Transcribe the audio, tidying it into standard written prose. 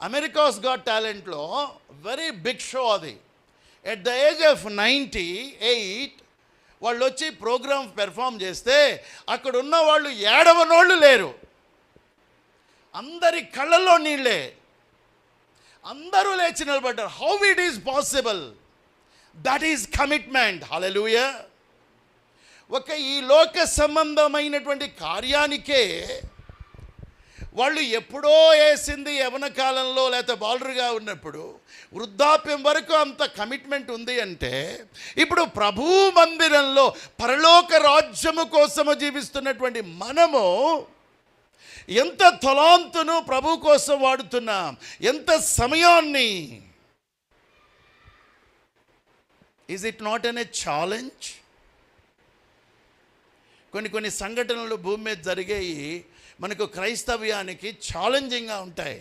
America's got టాలెంట్లో very big show అది. At the age of 98 వాళ్ళు వచ్చి ప్రోగ్రామ్ పెర్ఫామ్ చేస్తే అక్కడ ఉన్న వాళ్ళు ఏడవనోళ్ళు లేరు. అందరి కళ్ళల్లో నీళ్ళే, అందరూ లేచి నిలబడ్డారు. How it is possible? That is commitment. Hallelujah. ఒక ఈ లోక సంబంధమైనటువంటి కార్యానికే వాళ్ళు ఎప్పుడో వేసింది యవన కాలంలో లేకపోతే బాలురుగా ఉన్నప్పుడు వృద్ధాప్యం వరకు అంత కమిట్మెంట్ ఉంది అంటే, ఇప్పుడు ప్రభు మందిరంలో పరలోక రాజ్యము కోసము జీవిస్తున్నటువంటి మనము ఎంత తలాంతును ప్రభు కోసం వాడుతున్నాం, ఎంత సమయాన్ని. Is it not an A challenge? కొన్ని సంఘటనలు భూమి మీద జరిగాయి మనకు క్రైస్తవ్యానికి ఛాలెంజింగ్గా ఉంటాయి.